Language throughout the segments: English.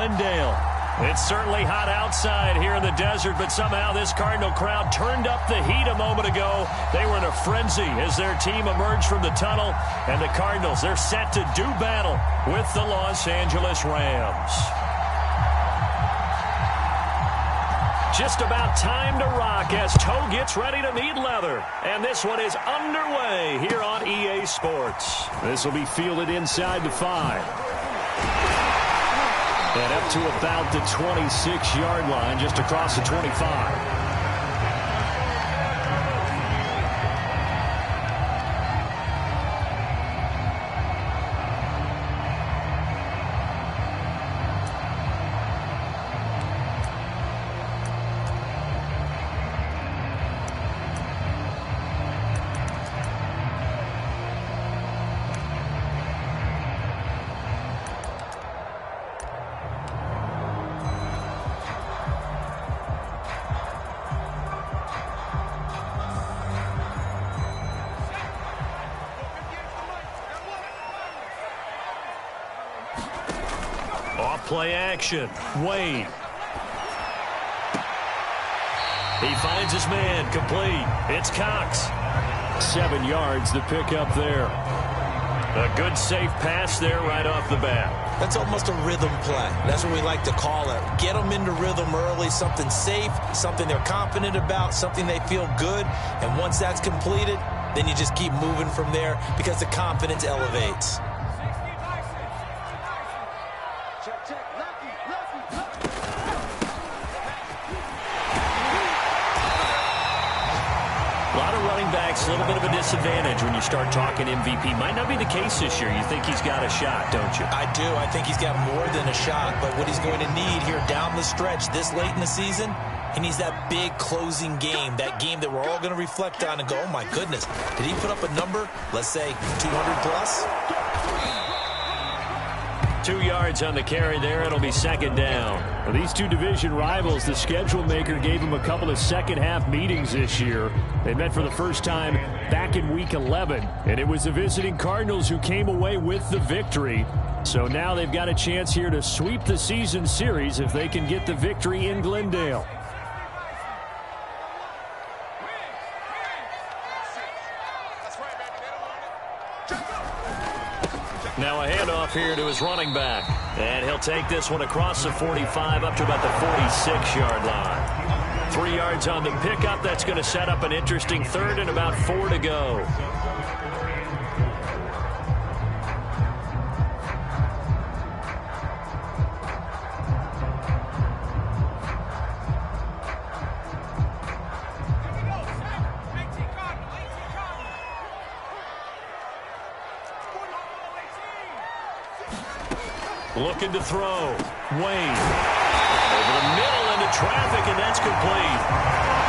Glendale. It's certainly hot outside here in the desert, but somehow this Cardinal crowd turned up the heat a moment ago. They were in a frenzy as their team emerged from the tunnel, and the Cardinals, they're set to do battle with the Los Angeles Rams. Just about time to rock as toe gets ready to meet leather. And this one is underway here on EA Sports. This will be fielded inside the 5. And up to about the 26-yard line, just across the 25. Play action. Wade. He finds his man. Complete. It's Cox. 7 yards the pickup there. A good safe pass there right off the bat. That's almost a rhythm play. That's what we like to call it. Get them into rhythm early, something safe, something they're confident about, something they feel good. And once that's completed, then you just keep moving from there because the confidence elevates. A little bit of a disadvantage when you start talking MVP. Might not be the case this year. You think he's got a shot, don't you? I do. I think he's got more than a shot. But what he's going to need here down the stretch this late in the season, he needs that big closing game, that game that we're all going to reflect on and go, oh, my goodness, did he put up a number, let's say 200 plus? 2 yards on the carry there. It'll be second down. Well, these two division rivals, the schedule maker gave them a couple of second-half meetings this year. They met for the first time back in Week 11, and it was the visiting Cardinals who came away with the victory. So now they've got a chance here to sweep the season series if they can get the victory in Glendale. Now a handoff here to his running back. And he'll take this one across the 45 up to about the 46-yard line. 3 yards on the pickup. That's going to set up an interesting third and about 4 to go. Looking to throw. Wayne. Over the middle into traffic, and that's complete.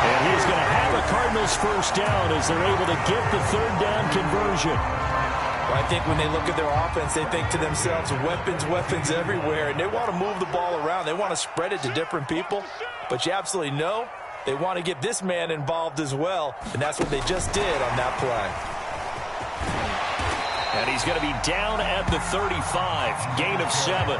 And he's going to have a Cardinals first down as they're able to get the third down conversion. Well, I think when they look at their offense, they think to themselves, weapons, weapons everywhere. And they want to move the ball around. They want to spread it to different people. But you absolutely know they want to get this man involved as well. And that's what they just did on that play. And he's going to be down at the 35. Gain of 7.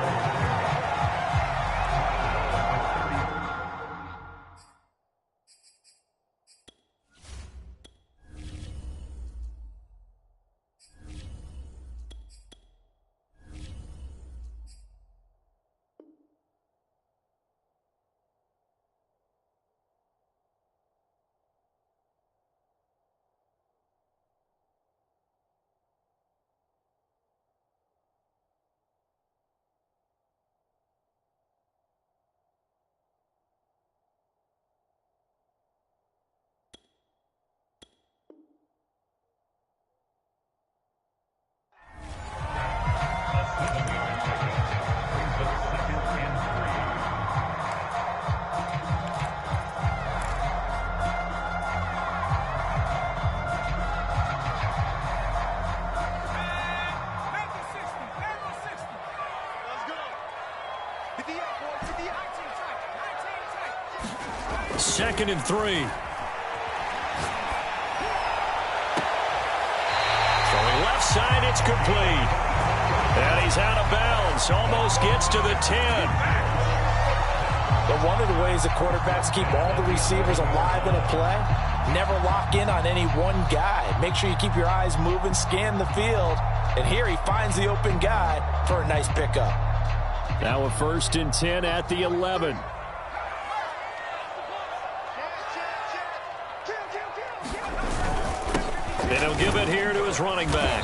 Second and 3. Throwing left side, it's complete. And he's out of bounds. Almost gets to the 10. But one of the ways the quarterbacks keep all the receivers alive in a play, never lock in on any one guy. Make sure you keep your eyes moving, scan the field. And here he finds the open guy for a nice pickup. Now a 1st and 10 at the 11. And he'll give it here to his running back.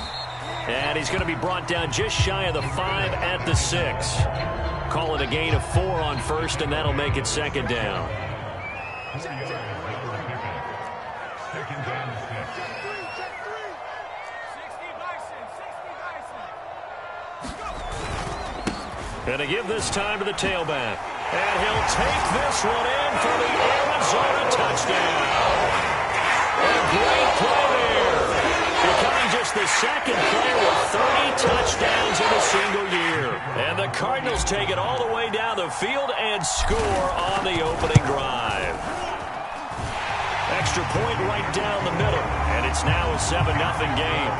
And he's going to be brought down just shy of the 5 at the 6. Call it a gain of 4 on 1st, and that'll make it 2nd down. And to give this time to the tailback. And he'll take this one in for the Arizona touchdown. A great play there. Becoming just the 2nd player with 30 touchdowns in a single year. And the Cardinals take it all the way down the field and score on the opening drive. Extra point right down the middle. And it's now a 7-0 game.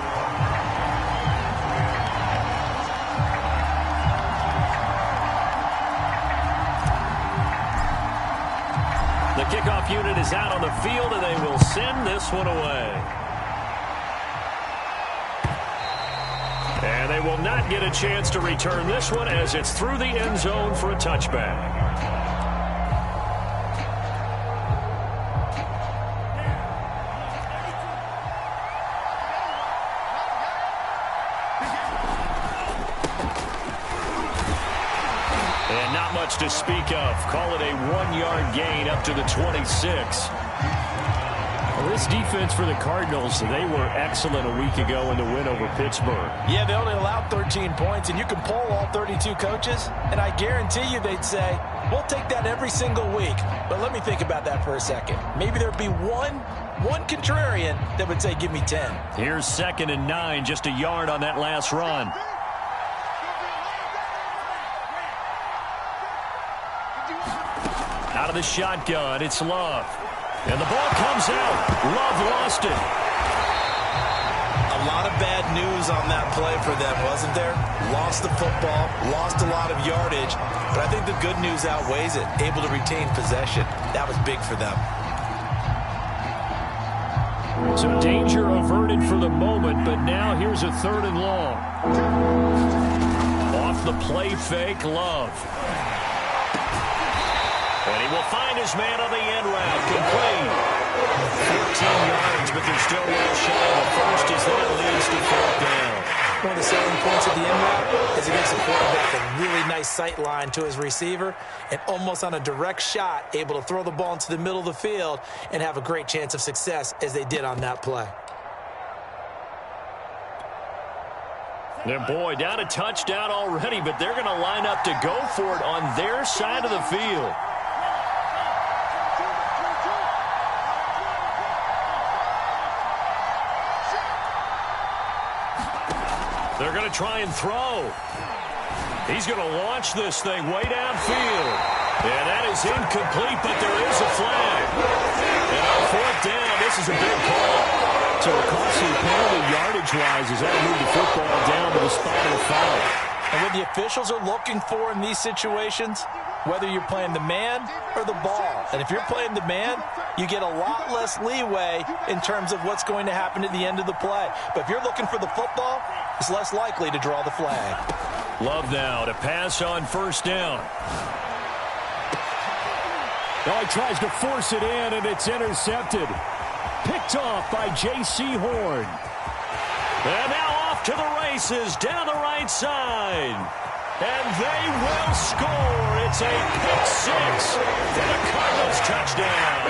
The kickoff unit is out on the field, and they will send this one away. And they will not get a chance to return this one as it's through the end zone for a touchback. And not much to speak of. Call it a 1-yard gain up to the 26. Well, this defense for the Cardinals, they were excellent a week ago in the win over Pittsburgh. Yeah, they only allowed 13 points, and you can poll all 32 coaches, and I guarantee you they'd say, we'll take that every single week. But let me think about that for a second. Maybe there'd be one contrarian that would say, give me 10. Here's 2nd and 9, just a yard on that last run. Out of the shotgun, it's Love. And the ball comes out. Love lost it. A lot of bad news on that play for them, wasn't there? Lost the football, lost a lot of yardage, but I think the good news outweighs it. Able to retain possession. That was big for them. So danger averted for the moment, but now here's a 3rd and long. Off the play fake, Love. And he will find his man on the end route. Complete. 14 yards, but they're still well shy of the first as that leads to 4th down. One of the selling points of the end route is against a quarterback, a really nice sight line to his receiver, and almost on a direct shot, able to throw the ball into the middle of the field and have a great chance of success as they did on that play. And boy, down a touchdown already, but they're going to line up to go for it on their side of the field. They're going to try and throw. He's going to launch this thing way downfield. And that is incomplete, but there is a flag. And on 4th down, this is a big call. So a costly penalty yardage-wise as that moved the football down to the spot of the foul. And what the officials are looking for in these situations, whether you're playing the man or the ball. And if you're playing the man, you get a lot less leeway in terms of what's going to happen at the end of the play. But if you're looking for the football, it's less likely to draw the flag. Love now to pass on 1st down. Oh, he tries to force it in, and it's intercepted. Picked off by J.C. Horn. And now off to the races down the right side. And they will score. It's a pick 6 for the Cardinals touchdown.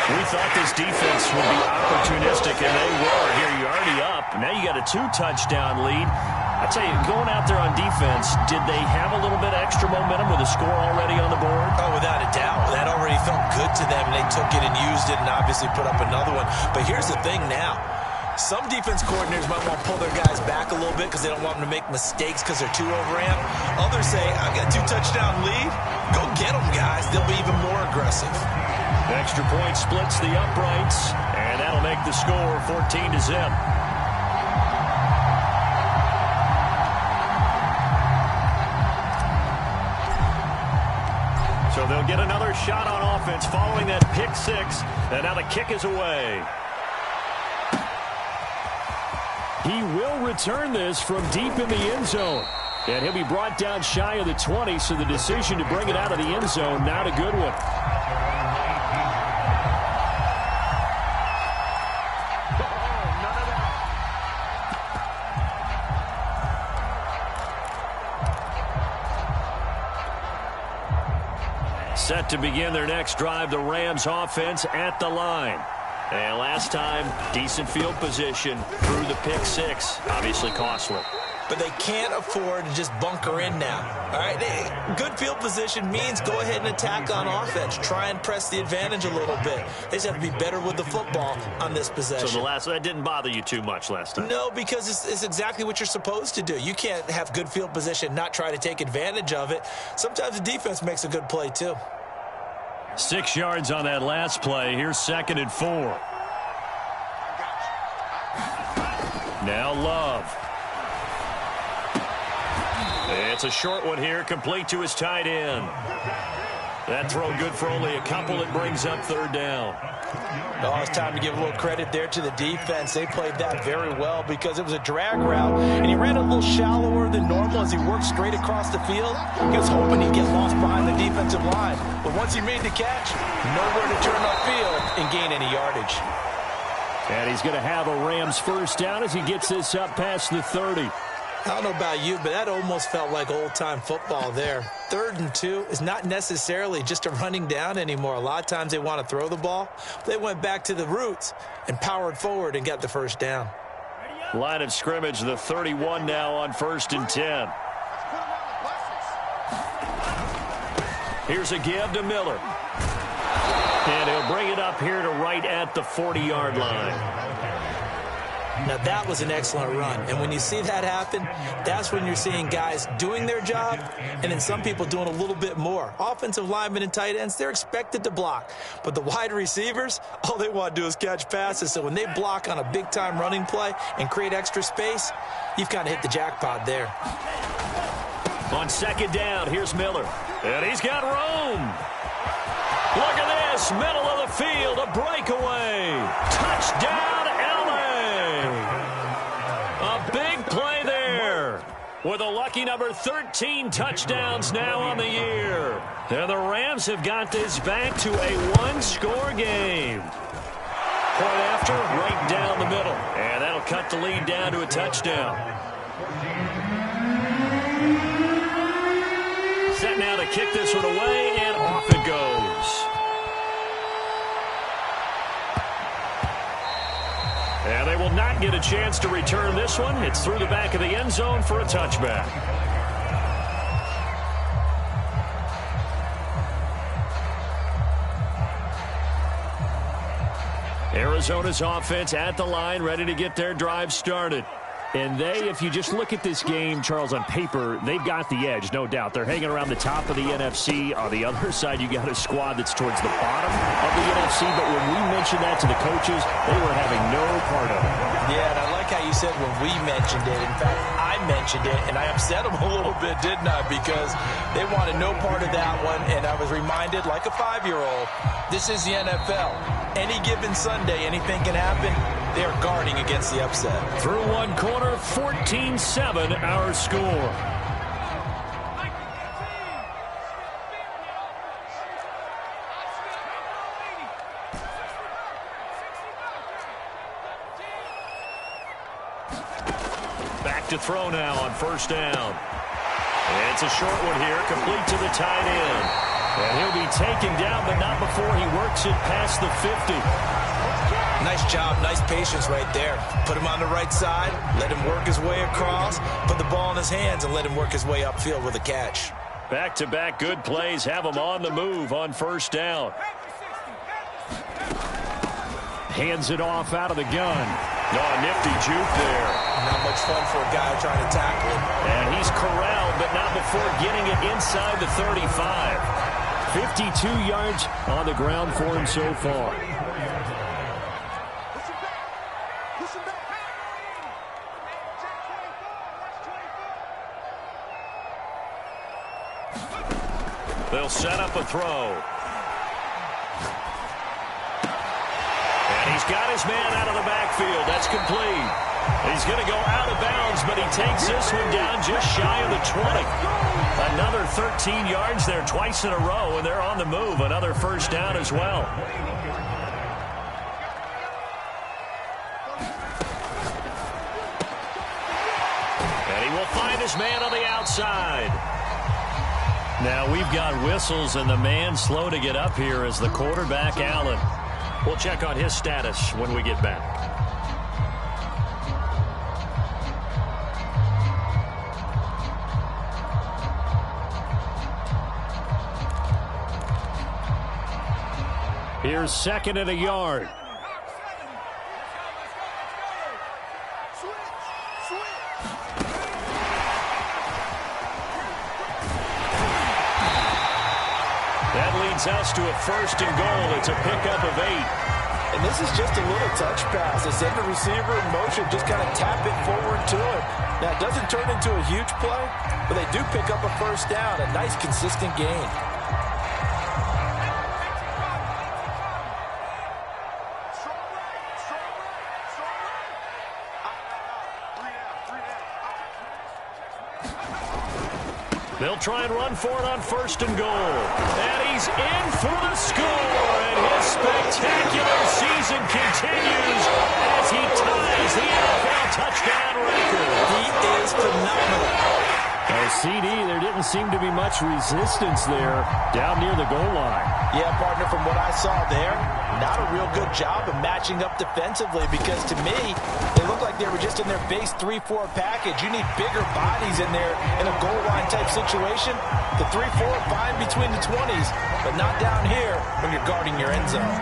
We thought this defense would be opportunistic, and they were. Here you're already up. Now you got a 2-touchdown lead. I tell you, going out there on defense, did they have a little bit of extra momentum with a score already on the board? Oh, without a doubt. That already felt good to them, and they took it and used it and obviously put up another one. But here's the thing now. Some defense coordinators might want to pull their guys back a little bit because they don't want them to make mistakes because they're too overamped. Others say, I've got a 2-touchdown lead. Go get them, guys. They'll be even more aggressive. Extra point splits the uprights, and that'll make the score 14-0. So they'll get another shot on offense following that pick six. And now the kick is away. He will return this from deep in the end zone. And he'll be brought down shy of the 20, so the decision to bring it out of the end zone, not a good one. Set to begin their next drive, the Rams offense at the line. And last time, decent field position through the pick six. Obviously costly. But they can't afford to just bunker in now. All right, good field position means go ahead and attack on offense. Try and press the advantage a little bit. They just have to be better with the football on this possession. So that didn't bother you too much last time? No, because it's exactly what you're supposed to do. You can't have good field position, not try to take advantage of it. Sometimes the defense makes a good play too. 6 yards on that last play. Here's 2nd and 4. Now Love. It's a short one here, complete to his tight end. That throw good for only a couple. It brings up 3rd down. Oh, it's time to give a little credit there to the defense. They played that very well because it was a drag route, and he ran a little shallower than normal as he worked straight across the field. He was hoping he'd get lost behind the defensive line. But once he made the catch, nowhere to turn upfield and gain any yardage. And he's going to have a Rams first down as he gets this up past the 30. I don't know about you, but that almost felt like old-time football there. 3rd and 2 is not necessarily just a running down anymore. A lot of times they want to throw the ball. They went back to the roots and powered forward and got the first down. Line of scrimmage, the 31 now on 1st and 10. Here's a give to Miller. And he'll bring it up here to right at the 40-yard line. Now, that was an excellent run. And when you see that happen, that's when you're seeing guys doing their job and then some people doing a little bit more. Offensive linemen and tight ends, they're expected to block. But the wide receivers, all they want to do is catch passes. So when they block on a big-time running play and create extra space, you've kind of hit the jackpot there. On 2nd down, here's Miller. And he's got room. Look at this, middle of the field, a breakaway. Touchdown, LA. A big play there with a lucky number 13 touchdowns now on the year. And the Rams have got this back to a one-score game. Point after, right down the middle. And that'll cut the lead down to a touchdown. Set now to kick this one away, and off it goes. And they will not get a chance to return this one. It's through the back of the end zone for a touchback. Arizona's offense at the line, ready to get their drive started. And they, if you just look at this game, Charles, on paper, they've got the edge, no doubt. They're hanging around the top of the NFC. On the other side, you got a squad that's towards the bottom of the NFC. But when we mentioned that to the coaches, they were having no part of it. Yeah, and I like how you said when we mentioned it. In fact, I mentioned it, and I upset them a little bit, didn't I? Because they wanted no part of that one, and I was reminded, like a 5-year-old, this is the NFL. Any given Sunday, anything can happen. They're guarding against the upset. Through one quarter, 14-7 our score. Back to throw now on 1st down. It's a short one here, complete to the tight end. And he'll be taken down, but not before he works it past the 50. Nice job, nice patience right there. Put him on the right side, let him work his way across, put the ball in his hands, and let him work his way upfield with a catch. Back-to-back good plays have him on the move on 1st down. Hands it off out of the gun. Oh, nifty juke there. Not much fun for a guy trying to tackle him. And he's corralled, but not before getting it inside the 35. 52 yards on the ground for him so far. They'll set up a throw. And he's got his man out of the backfield. That's complete. He's going to go out of bounds, but he takes this one down just shy of the 20. Another 13 yards there twice in a row, and they're on the move. Another first down as well. And he will find his man on the outside. Now we've got whistles, and the man slow to get up here is the quarterback, Allen. We'll check on his status when we get back. Here's second and a yard. That leads us to a first and goal. It's a pickup of 8. And this is just a little touch pass. They send the receiver in motion, just kind of tap it forward to him. Now, it doesn't turn into a huge play, but they do pick up a first down, a nice, consistent gain. They'll try and run for it on first and goal. And he's in for the score. And his spectacular season continues as he ties the NFL touchdown record. He is phenomenal. CD, there didn't seem to be much resistance there down near the goal line. Yeah, partner, from what I saw there, not a real good job of matching up defensively because to me, they looked like they were just in their base 3-4 package. You need bigger bodies in there in a goal line type situation. The 3-4 fine between the 20s, but not down here when you're guarding your end zone.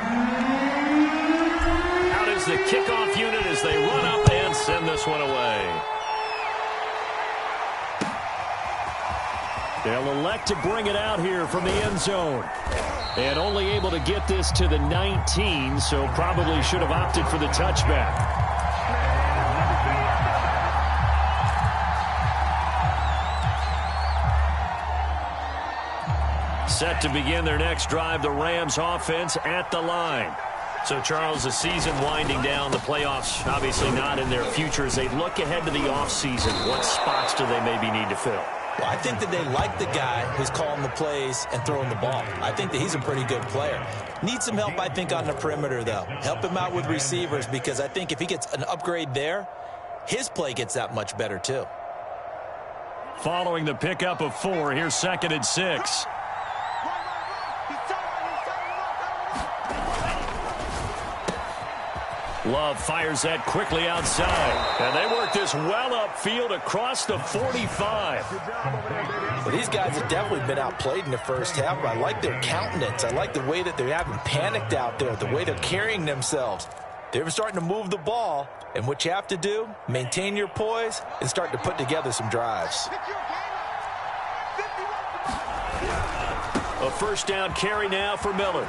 Out is the kickoff unit as they run up and send this one away. They'll elect to bring it out here from the end zone. And only able to get this to the 19, so probably should have opted for the touchback. Set to begin their next drive, the Rams offense at the line. So, Charles, the season winding down, the playoffs obviously not in their future. As they look ahead to the offseason, what spots do they maybe need to fill? Well, I think that they like the guy who's calling the plays and throwing the ball. I think that he's a pretty good player. Needs some help, I think, on the perimeter, though. Help him out with receivers because I think if he gets an upgrade there, his play gets that much better, too. Following the pickup of 4, here's second and 6. Love fires that quickly outside. And they work this well upfield across the 45. Well, these guys have definitely been outplayed in the first half, but I like their countenance. I like the way that they haven't panicked out there, the way they're carrying themselves. They're starting to move the ball, and what you have to do, maintain your poise and start to put together some drives. A first down carry now for Miller.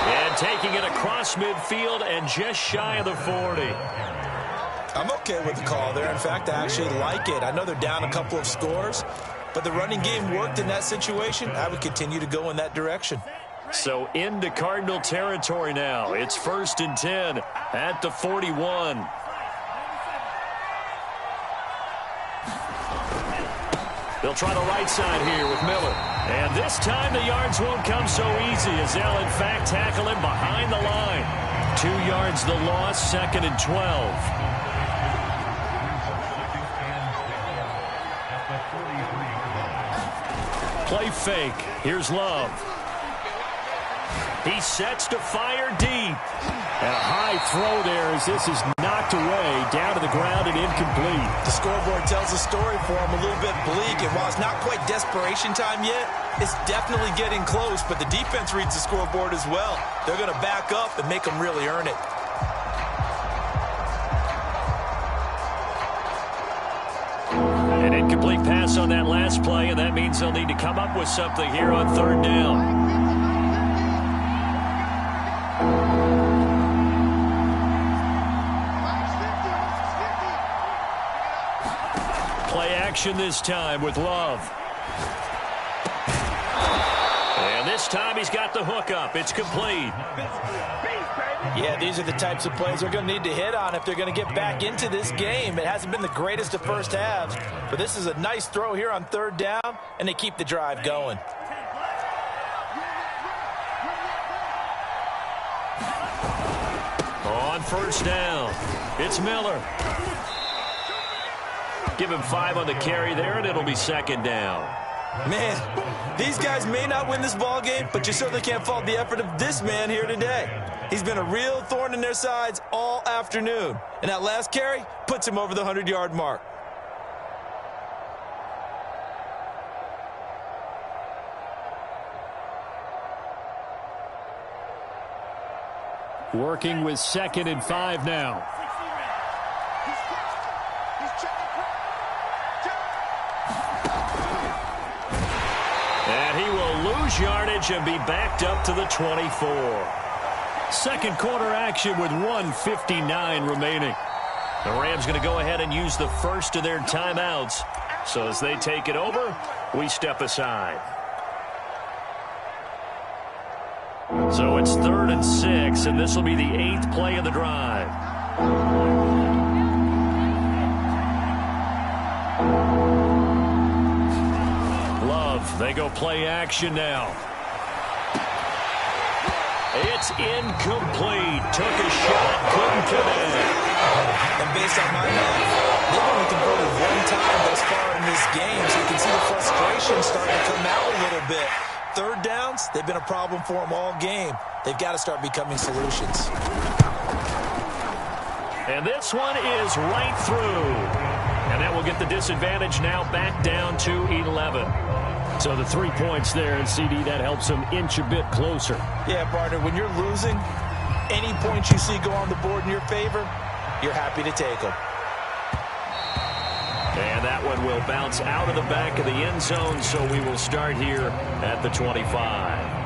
And taking it across midfield and just shy of the 40. I'm okay with the call there. In fact, I actually like it. I know they're down a couple of scores, but the running game worked in that situation. I would continue to go in that direction. So into Cardinal territory now. It's first and 10 at the 41. They'll try the right side here with Miller. And this time the yards won't come so easy as they'll, in fact, tackle him behind the line. 2 yards the loss, second and 12. Play fake. Here's Love. He sets to fire deep. And a high throw there as this is knocked away, down to the ground and incomplete. The scoreboard tells a story for him, a little bit bleak. And while it's not quite desperation time yet, it's definitely getting close. But the defense reads the scoreboard as well. They're going to back up and make them really earn it. An incomplete pass on that last play, and that means they'll need to come up with something here on third down. Play action this time with Love. And this time he's got the hook up. It's complete. Yeah, these are the types of plays they're going to need to hit on if they're going to get back into this game. It hasn't been the greatest of first halves, but this is a nice throw here on third down, and they keep the drive going. On first down, it's Miller. Give him 5 on the carry there, and it'll be second down. Man, these guys may not win this ball game, but you certainly can't fault the effort of this man here today. He's been a real thorn in their sides all afternoon, and that last carry puts him over the 100-yard mark. Working with 2nd and 5 now. And he will lose yardage and be backed up to the 24. Second quarter action with 1:59 remaining. The Rams going to go ahead and use the first of their timeouts. So as they take it over, we step aside. So it's 3rd and 6, and this will be the 8th play of the drive. Love, they go play action now. It's incomplete. Took a shot, couldn't connect. And based on my math, they've only converted one time thus far in this game, so you can see the frustration starting to come out a little bit. Third downs, they've been a problem for them all game. They've got to start becoming solutions. And this one is right through. And that will get the disadvantage now back down to 11. So the 3 points there, and CD, that helps them inch a bit closer. Yeah, partner, when you're losing, any points you see go on the board in your favor, you're happy to take them. And that one will bounce out of the back of the end zone, so we will start here at the 25.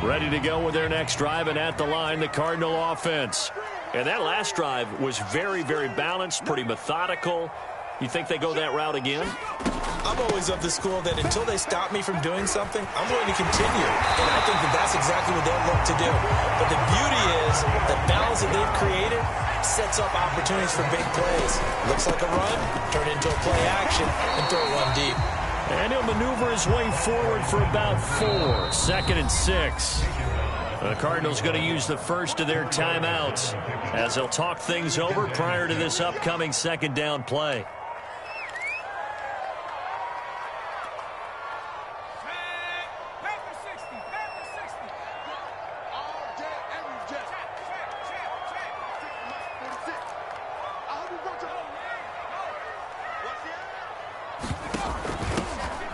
Ready to go with their next drive, and at the line, the Cardinal offense. And that last drive was very, very balanced, pretty methodical. You think they go that route again? I'm always of the school that until they stop me from doing something, I'm going to continue. And I think that that's exactly what they'll look to do. But the beauty is the balance that they've created sets up opportunities for big plays. Looks like a run, turn it into a play action, and throw one deep. And he'll maneuver his way forward for about 4. 2nd and 6. The Cardinals going to use the first of their timeouts as they'll talk things over prior to this upcoming second down play.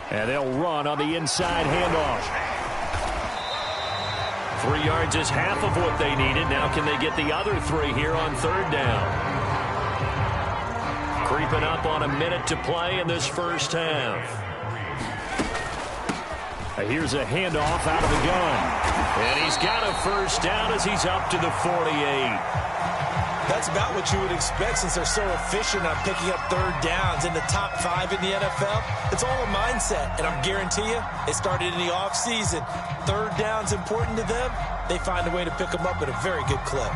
And they'll run on the inside handoff. 3 yards is half of what they needed. Now can they get the other 3 here on third down? Creeping up on a minute to play in this first half. Here's a handoff out of the gun. And he's got a first down as he's up to the 48. That's about what you would expect since they're so efficient on picking up third downs in the top 5 in the NFL. It's all a mindset, and I guarantee you, it started in the offseason. Third down's important to them. They find a way to pick them up at a very good clip.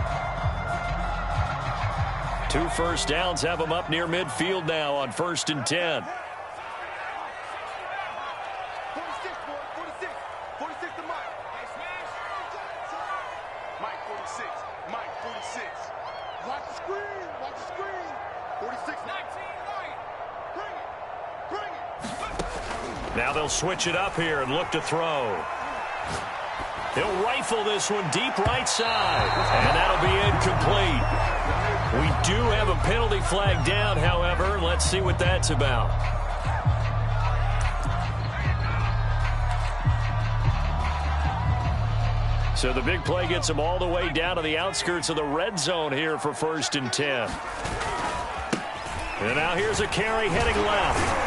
2 first downs have them up near midfield now on 1st and 10. Now they'll switch it up here and look to throw. He'll rifle this one deep right side, and that'll be incomplete. We do have a penalty flag down, however. Let's see what that's about. So the big play gets them all the way down to the outskirts of the red zone here for 1st and 10. And now here's a carry heading left.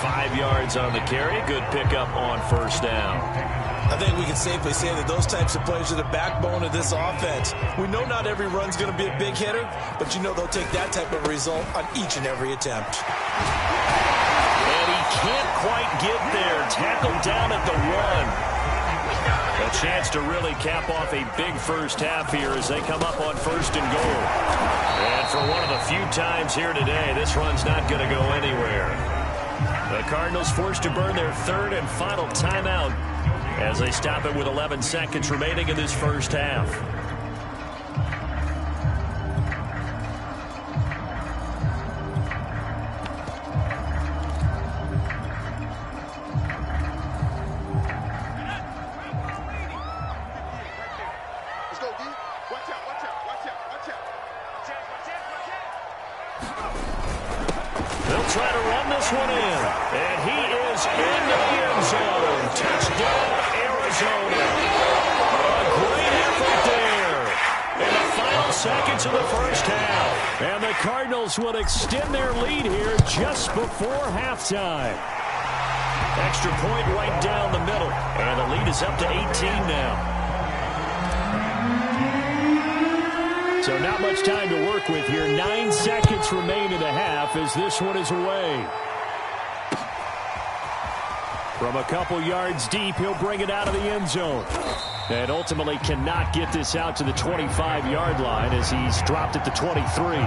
5 yards on the carry. Good pickup on first down. I think we can safely say that those types of plays are the backbone of this offense. We know not every run's going to be a big hitter, but you know they'll take that type of result on each and every attempt. And he can't quite get there. Tackled down at the one. A chance to really cap off a big first half here as they come up on 1st and goal. And for one of the few times here today, this run's not going to go anywhere. The Cardinals forced to burn their 3rd and final timeout as they stop it with 11 seconds remaining in this first half. They'll try to run this one in, and he is in the end zone. Touchdown, Arizona. A great effort there in the final seconds of the first half. And the Cardinals will extend their lead here just before halftime. Extra point right down the middle, and the lead is up to 18 now. So not much time to work with here. 9 seconds remain in the half as this one is away. From a couple yards deep, he'll bring it out of the end zone. And ultimately cannot get this out to the 25-yard line as he's dropped at the 23.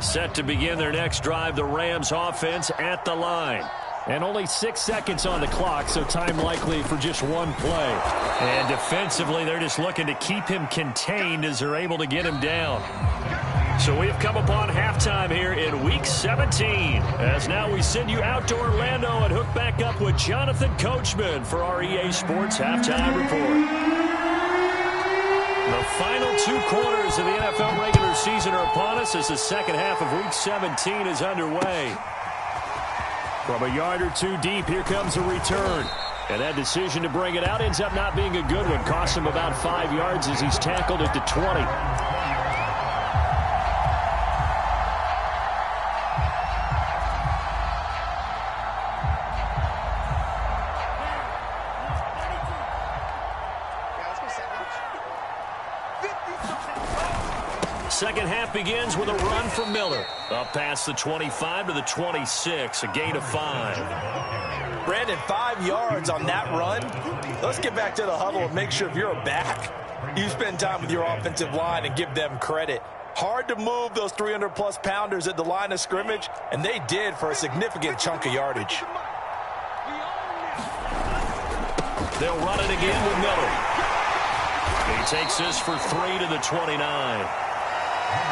Set to begin their next drive, the Rams offense at the line. And only 6 seconds on the clock, so time likely for just one play. And defensively, they're just looking to keep him contained as they're able to get him down. So we've come upon halftime here in Week 17. As now we send you out to Orlando and hook back up with Jonathan Coachman for our EA Sports Halftime Report. The final 2 quarters of the NFL regular season are upon us as the second half of Week 17 is underway. From a yard or 2 deep, here comes a return. And that decision to bring it out ends up not being a good one. Costs him about 5 yards as he's tackled at the 20. Second half begins with a run from Miller. Up past the 25 to the 26, a gain of 5. Brandon, 5 yards on that run. Let's get back to the huddle and make sure if you're a back, you spend time with your offensive line and give them credit. Hard to move those 300-plus pounders at the line of scrimmage, and they did for a significant chunk of yardage. They'll run it again with Miller. He takes this for 3 to the 29.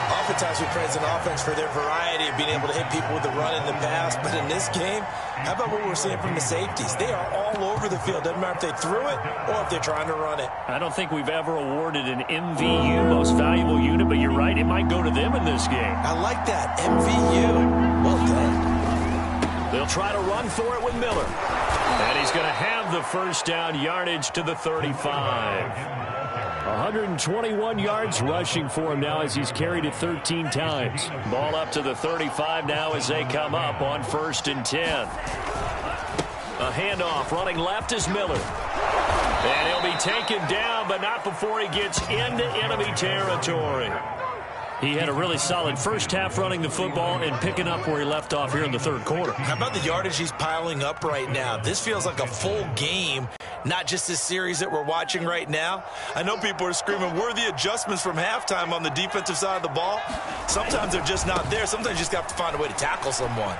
Oftentimes we praise an offense for their variety of being able to hit people with the run in the pass, but in this game, how about what we're seeing from the safeties? They are all over the field. Doesn't matter if they threw it or if they're trying to run it. I don't think we've ever awarded an MVU, most valuable unit, but you're right, it might go to them in this game. I like that, MVU. Well done. They'll try to run for it with Miller. And he's going to have the first down, yardage to the 35. 121 yards rushing for him now as he's carried it 13 times. Ball up to the 35 now as they come up on 1st and 10. A handoff running left is Miller. And he'll be taken down, but not before he gets into enemy territory. He had a really solid first half running the football and picking up where he left off here in the 3rd quarter. How about the yardage he's piling up right now? This feels like a full game, not just this series that we're watching right now. I know people are screaming worthy adjustments from halftime on the defensive side of the ball. Sometimes they're just not there. Sometimes you just have to find a way to tackle someone.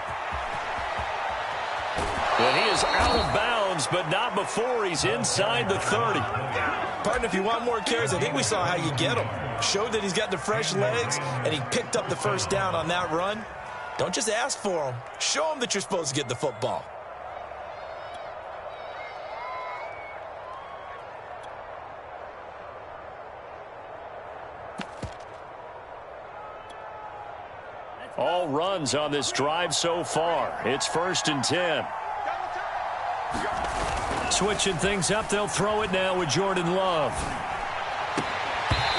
And he is out of bounds, but not before he's inside the 30. Partner, if you want more carries, I think we saw how you get him. Showed that he's got the fresh legs, and he picked up the first down on that run. Don't just ask for him. Show him that you're supposed to get the football. All runs on this drive so far. It's 1st and 10. Switching things up, they'll throw it now with Jordan Love.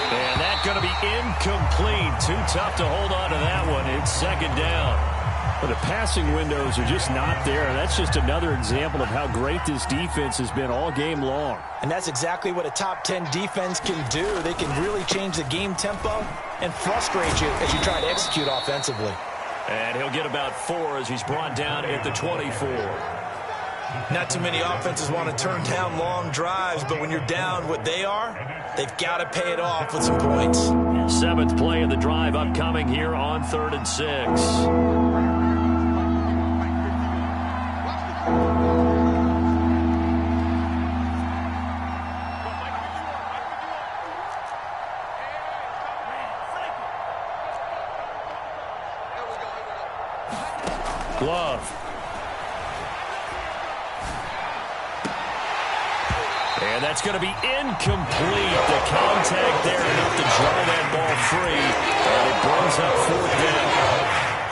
And that's going to be incomplete. Too tough to hold on to that one. It's 2nd down. But the passing windows are just not there. That's just another example of how great this defense has been all game long. And that's exactly what a top 10 defense can do. They can really change the game tempo and frustrate you as you try to execute offensively. And he'll get about 4 as he's brought down at the 24. Not too many offenses want to turn down long drives, but when you're down what they are, they've got to pay it off with some points. 7th play of the drive upcoming here on 3rd and 6. Love. And that's going to be incomplete. The contact there enough to draw that ball free. And it brings up 4th down.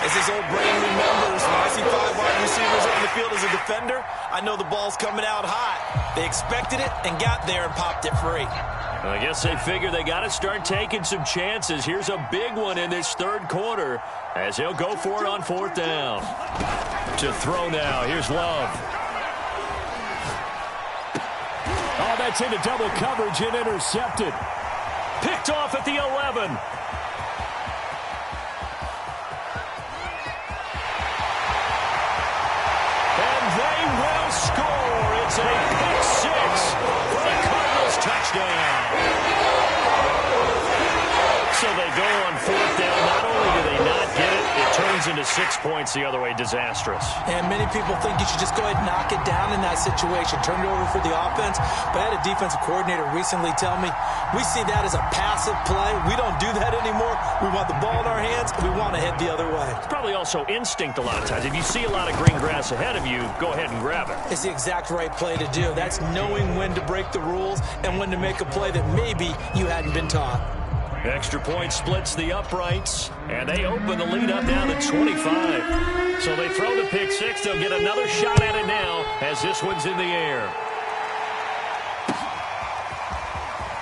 As his old brain remembers, when I see 5 wide receivers on the field as a defender, I know the ball's coming out hot. They expected it and got there and popped it free. I guess they figure they got to start taking some chances. Here's a big one in this 3rd quarter as he'll go for it on 4th down. To throw now. Here's Love. Oh, that's into double coverage and intercepted. Picked off at the 11. And they will score. It's a pick 6 for the Cardinals touchdown. So they go on 4th down. Not only do they not get it, it turns into 6 points the other way. Disastrous. And many people think you should just go ahead and knock it down in that situation. Turn it over for the offense. But I had a defensive coordinator recently tell me, we see that as a passive play. We don't do that anymore. We want the ball in our hands, and we want to head the other way. It's probably also instinct a lot of times. If you see a lot of green grass ahead of you, go ahead and grab it. It's the exact right play to do. That's knowing when to break the rules and when to make a play that maybe you hadn't been taught. Extra point splits the uprights, and they open the lead up now to 25. So they throw the pick 6. They'll get another shot at it now as this one's in the air.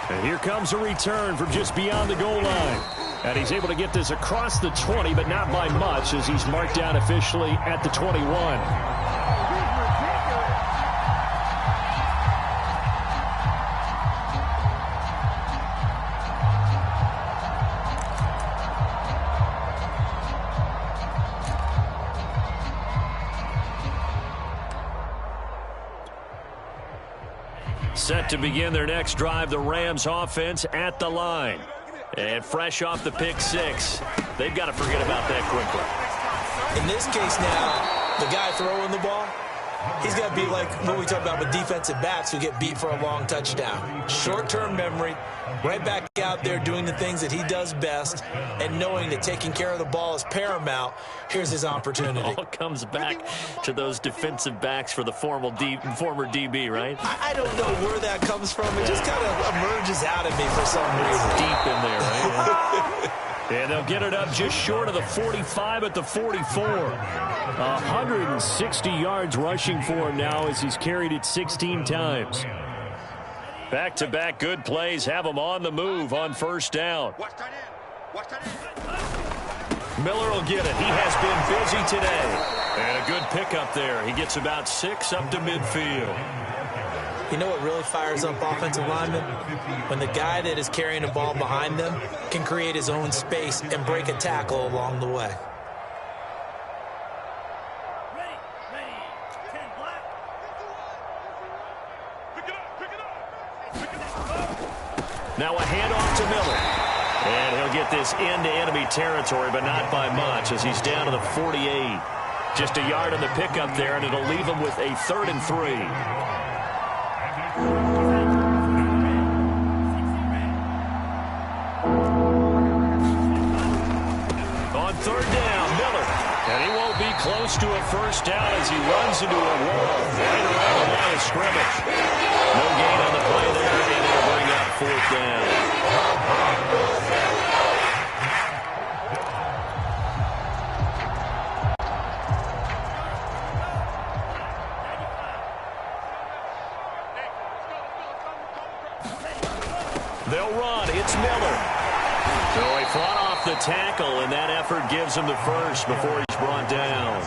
And here comes a return from just beyond the goal line. And he's able to get this across the 20, but not by much as he's marked down officially at the 21. Set to begin their next drive, the Rams offense at the line. And fresh off the pick 6, they've got to forget about that quickly. In this case now, the guy throwing the ball, he's got to be like what we talk about with defensive backs who get beat for a long touchdown. Short-term memory, right back out there doing the things that he does best, and knowing that taking care of the ball is paramount. Here's his opportunity. It all comes back to those defensive backs for the former DB, right? I don't know where that comes from. It just kind of emerges out of me for some reason. It's deep in there, right? And they'll get it up just short of the 45 at the 44. 160 yards rushing for him now as he's carried it 16 times. Back-to-back good plays have him on the move on 1st down. Miller will get it. He has been busy today. And a good pickup there. He gets about 6 up to midfield. You know what really fires up offensive linemen? When the guy that is carrying the ball behind them can create his own space and break a tackle along the way. Now a handoff to Miller. And he'll get this into enemy territory, but not by much as he's down to the 48. Just a yard on the pickup there, and it'll leave him with a 3rd and 3. On 3rd down, Miller. And he won't be close to a 1st down as he runs into a wall right around the line of scrimmage. No gain on the play there, and it'll bring up 4th down. They'll run. It's Miller. So he fought off the tackle, and that effort gives him the first before he's brought down.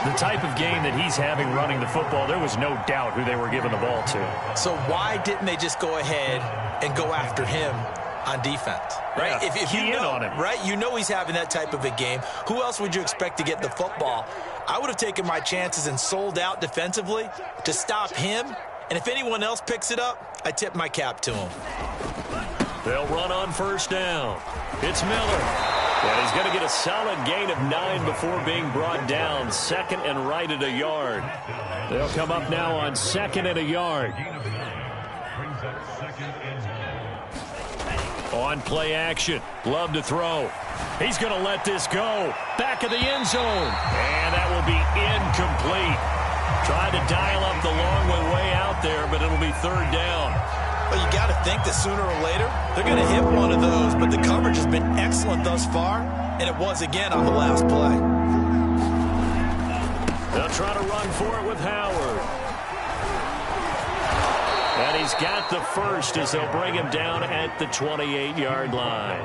The type of game that he's having running the football, there was no doubt who they were giving the ball to. So why didn't they just go ahead and go after him on defense? Right? Yeah, if you know, on him. Right? You know he's having that type of a game. Who else would you expect to get the football? I would have taken my chances and sold out defensively to stop him. And if anyone else picks it up, I tip my cap to him. They'll run on first down. It's Miller. And he's going to get a solid gain of 9 before being brought down. Second and right at a yard. They'll come up now on second and a yard. On play action. Love to throw. He's going to let this go. Back of the end zone. And that will be incomplete. Tried to dial up the long way out there, but it'll be third down. Well, you got to think that sooner or later, they're going to hit one of those, but the coverage has been excellent thus far, and it was again on the last play. They'll try to run for it with Howard. And he's got the first as they'll bring him down at the 28-yard line.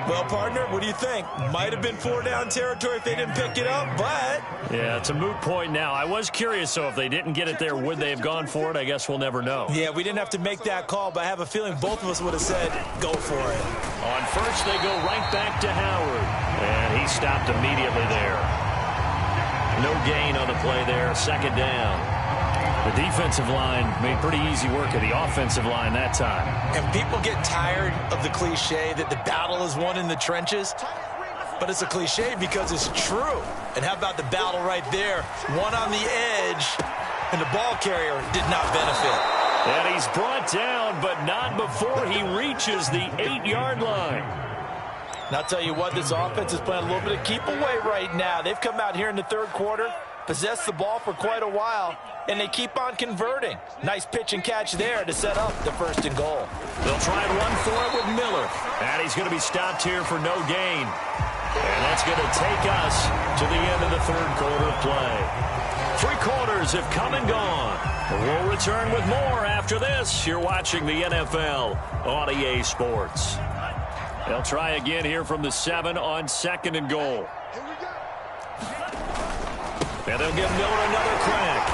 Well, partner, what do you think? Might have been 4-down territory if they didn't pick it up, but... Yeah, it's a moot point now. I was curious, so if they didn't get it there, would they have gone for it? I guess we'll never know. Yeah, we didn't have to make that call, but I have a feeling both of us would have said, go for it. On first, they go right back to Howard. And he stopped immediately there. No gain on the play there. Second down. The defensive line made pretty easy work of the offensive line that time. And people get tired of the cliche that the battle is won in the trenches. But it's a cliche because it's true. And how about the battle right there? One on the edge, and the ball carrier did not benefit. And he's brought down, but not before he reaches the 8-yard line. And I'll tell you what, this offense is playing a little bit of keep away right now. They've come out here in the third quarter, possessed the ball for quite a while, and they keep on converting. Nice pitch and catch there to set up the first and goal. They'll try and run for it with Miller. And he's going to be stopped here for no gain. And that's going to take us to the end of the third quarter of play. 3 quarters have come and gone. We'll return with more after this. You're watching the NFL on EA Sports. They'll try again here from the 7 on second and goal. And they'll give Miller another crack.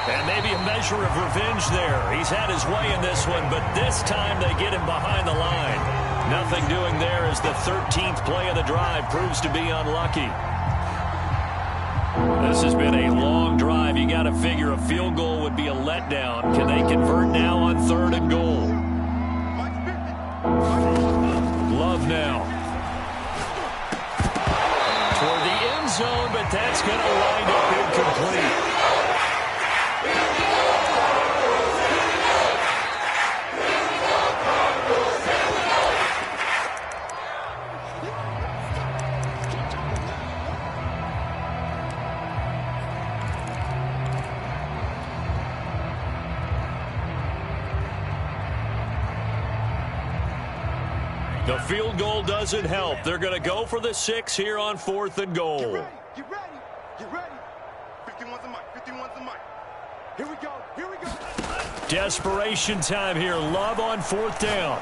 And maybe a measure of revenge there. He's had his way in this one, but this time they get him behind the line. Nothing doing there as the 13th play of the drive proves to be unlucky. This has been a long drive. You got to figure a field goal would be a letdown. Can they convert now on third and goal? Love now. Toward the end zone, but that's going to wind up incomplete. The field goal doesn't help. They're going to go for the 6 here on fourth and goal. Get ready. Get ready. 51's the mic. 51's the mic. Here we go. Here we go. Desperation time here. Love on fourth down.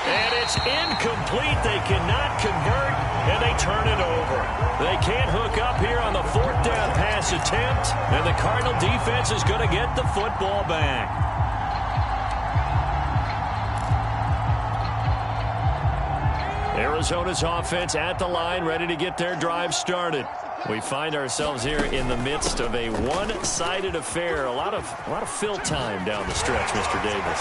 And it's incomplete. They cannot convert, and they turn it over. They can't hook up here on the fourth down pass attempt, and the Cardinal defense is going to get the football back. Arizona's offense at the line, ready to get their drive started. We find ourselves here in the midst of a one-sided affair. A lot of fill time down the stretch, Mr. Davis.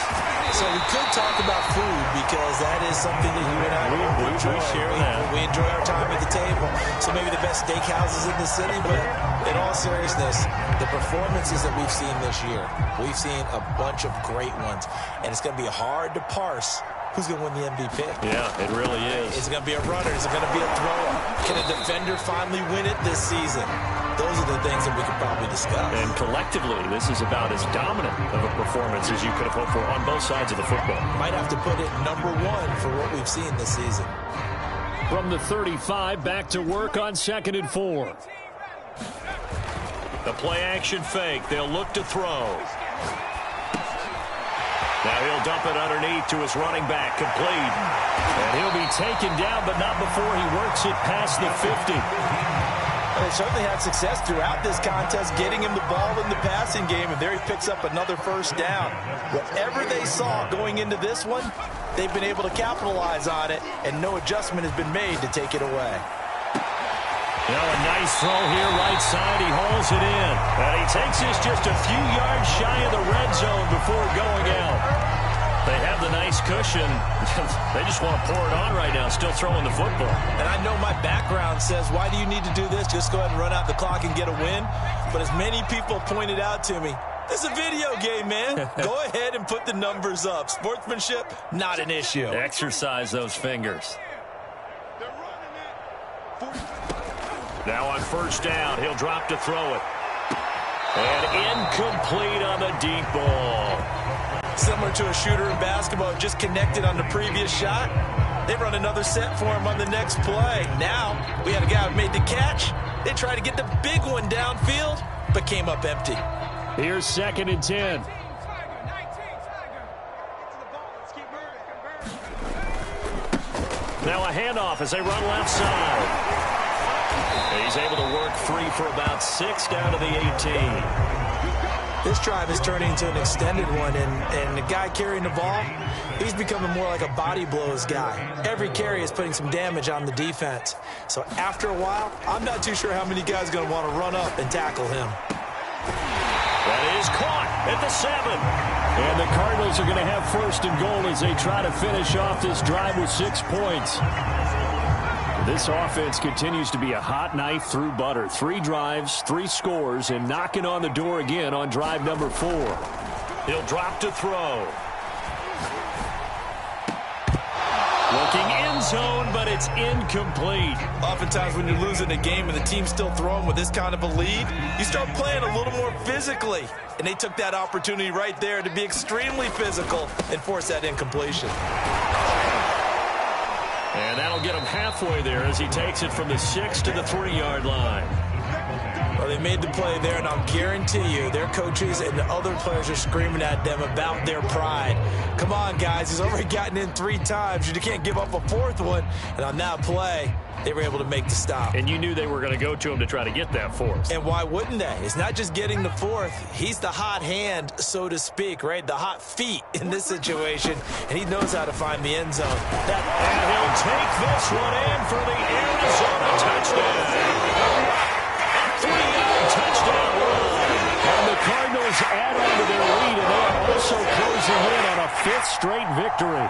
So we could talk about food because that is something that you and I enjoy. We share that. We enjoy our time at the table. So maybe the best steakhouses in the city, but in all seriousness, the performances that we've seen this year, we've seen a bunch of great ones, and it's going to be hard to parse who's going to win the MVP. Yeah, it really is. Is it going to be a runner? Is it going to be a thrower? Can a defender finally win it this season? Those are the things that we could probably discuss. And collectively, this is about as dominant of a performance as you could have hoped for on both sides of the football. Might have to put it number 1 for what we've seen this season. From the 35, back to work on second and 4. The play action fake. They'll look to throw. Now he'll dump it underneath to his running back, complete. And he'll be taken down, but not before he works it past the 50. They certainly had success throughout this contest, getting him the ball in the passing game, and there he picks up another first down. Whatever they saw going into this one, they've been able to capitalize on it, and no adjustment has been made to take it away. Now a nice throw here, right side. He hauls it in. And he takes this just a few yards shy of the red zone before going out. They have the nice cushion. They just want to pour it on right now, still throwing the football. And I know my background says, why do you need to do this? Just go ahead and run out the clock and get a win. But as many people pointed out to me, this is a video game, man. Go ahead and put the numbers up. Sportsmanship, not an issue. Exercise those fingers. Now on first down, he'll drop to throw it. And incomplete on the deep ball. Similar to a shooter in basketball, just connected on the previous shot. They run another set for him on the next play. Now, we had a guy who made the catch. They tried to get the big one downfield, but came up empty. Here's 2nd and 10. Now a handoff as they run left side. He's able to work free for about 6 down to the 18. This drive is turning into an extended one, and the guy carrying the ball, he's becoming more like a body blows guy. Every carry is putting some damage on the defense. So after a while, I'm not too sure how many guys are going to want to run up and tackle him. That is caught at the 7. And the Cardinals are going to have 1st and goal as they try to finish off this drive with 6 points. This offense continues to be a hot knife through butter. 3 drives, 3 scores, and knocking on the door again on drive number 4. He'll drop to throw. Looking end zone, but it's incomplete. Oftentimes when you're losing a game and the team's still throwing with this kind of a lead, you start playing a little more physically. And they took that opportunity right there to be extremely physical and force that incompletion. And that'll get him halfway there as he takes it from the 6 to the 3-yard line. Well, they made the play there, and I'll guarantee you their coaches and the other players are screaming at them about their pride. Come on, guys. He's already gotten in 3 times. You can't give up a 4th one. And on that play, they were able to make the stop. And you knew they were going to go to him to try to get that 4th. And why wouldn't they? It's not just getting the 4th. He's the hot hand, so to speak, right? The hot feet in this situation. And he knows how to find the end zone. And he'll take this one in for the Arizona touchdown. 3-yard touchdown run. And the Cardinals add on to their lead, and they are also closing in on a 5th straight victory.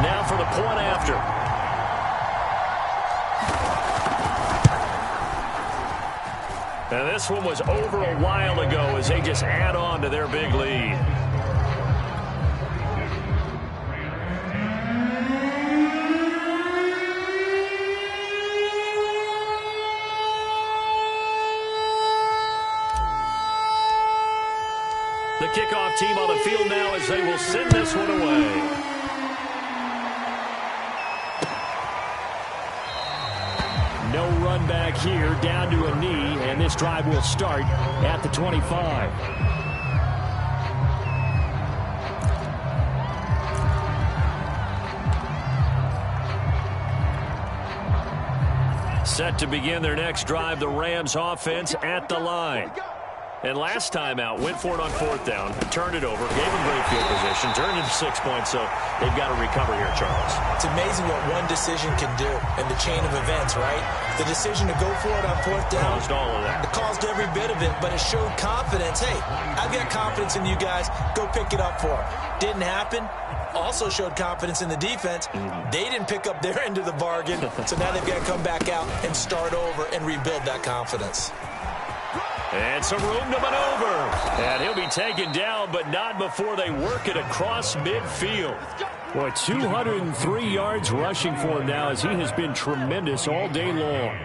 Now for the point after. And this one was over a while ago as they just add on to their big lead. The kickoff team on the field now as they will send this one away. No run back here, down to a knee, and this drive will start at the 25. Set to begin their next drive, the Rams offense at the line. And last time out, went for it on 4th down, turned it over, gave them great field position, turned into 6 points, so they've got to recover here, Charles. It's amazing what one decision can do in the chain of events, right? The decision to go for it on 4th down. Caused all of that. It caused every bit of it, but it showed confidence. Hey, I've got confidence in you guys. Go pick it up for them. Didn't happen. Also showed confidence in the defense. They didn't pick up their end of the bargain, so now they've got to come back out and start over and rebuild that confidence. And some room to maneuver. And he'll be taken down, but not before they work it across midfield. Boy, 203 yards rushing for him now as he has been tremendous all day long.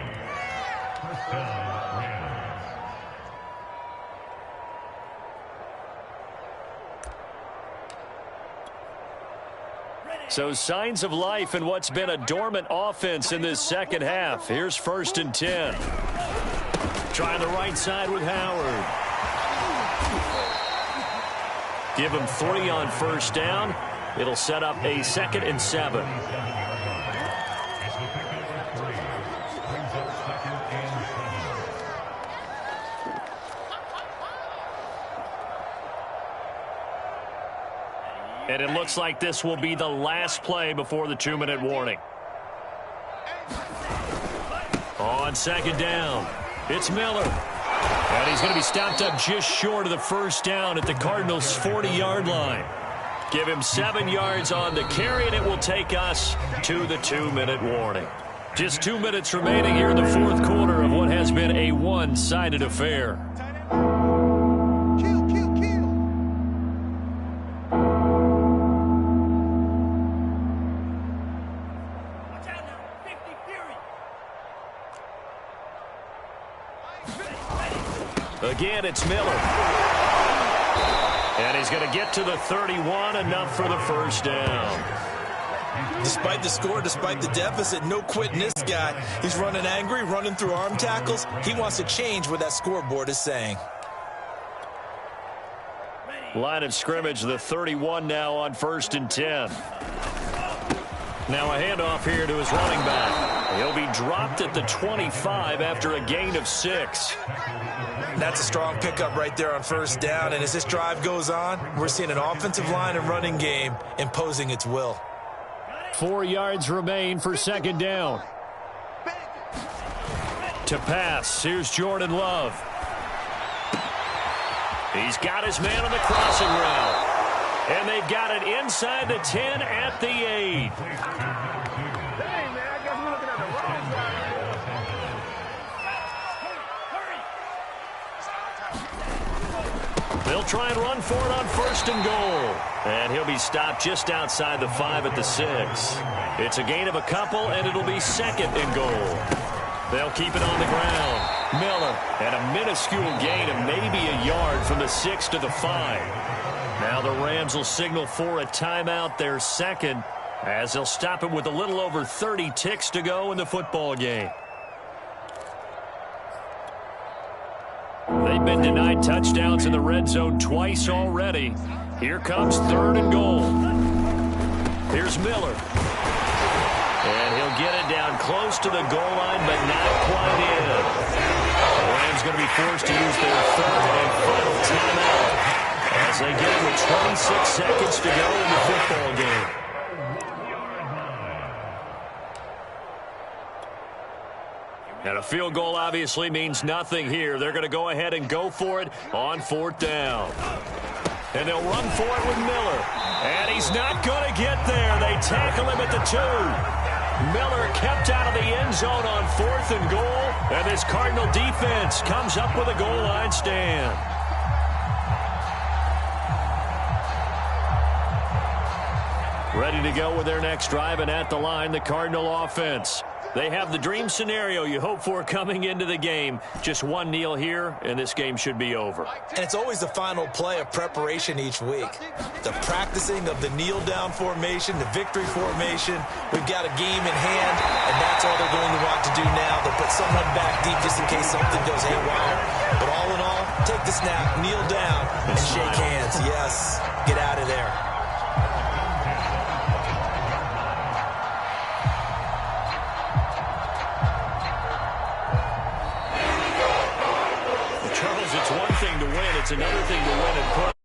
So signs of life in what's been a dormant offense in this second half. Here's 1st and 10. Trying the right side with Howard. Give him 3 on 1st down. It'll set up a 2nd and 7. And it looks like this will be the last play before the 2-minute warning. On 2nd down, it's Miller. And he's going to be stopped up just short of the 1st down at the Cardinals' 40-yard line. Give him 7 yards on the carry, and it will take us to the 2-minute warning. Just 2 minutes remaining here in the 4th quarter of what has been a one-sided affair. Again, it's Miller. And he's going to get to the 31, enough for the 1st down. Despite the score, despite the deficit, no quitting this guy. He's running angry, running through arm tackles. He wants to change what that scoreboard is saying. Line of scrimmage, the 31 now on 1st and 10. Now a handoff here to his running back. He'll be dropped at the 25 after a gain of 6. That's a strong pickup right there on 1st down, and as this drive goes on, we're seeing an offensive line and running game imposing its will. 4 yards remain for 2nd down. To pass, here's Jordan Love. He's got his man on the crossing route. And they've got it inside the 10 at the 8. They'll try and run for it on 1st and goal. And he'll be stopped just outside the 5 at the 6. It's a gain of a couple, and it'll be 2nd and goal. They'll keep it on the ground. Miller, and a minuscule gain of maybe a yard from the 6 to the 5. Now the Rams will signal for a timeout, their 2nd, as they'll stop it with a little over 30 ticks to go in the football game. They've been denied touchdowns in the red zone twice already. Here comes 3rd and goal. Here's Miller. And he'll get it down close to the goal line, but not quite in. The Rams going to be forced to use their 3rd and final timeout as they get with 26 seconds to go in the football game. And a field goal obviously means nothing here. They're going to go ahead and go for it on 4th down. And they'll run for it with Miller. And he's not going to get there. They tackle him at the 2. Miller kept out of the end zone on 4th and goal. And this Cardinal defense comes up with a goal line stand. Ready to go with their next drive, and at the line, the Cardinal offense. They have the dream scenario you hope for coming into the game. Just one kneel here, and this game should be over. And it's always the final play of preparation each week. The practicing of the kneel-down formation, the victory formation. We've got a game in hand, and that's all they're going to want to do now. They'll put someone back deep just in case something goes haywire. But all in all, take the snap, kneel down, and shake hands. Yes, get out of there. It's one thing to win. It's another thing to win and put.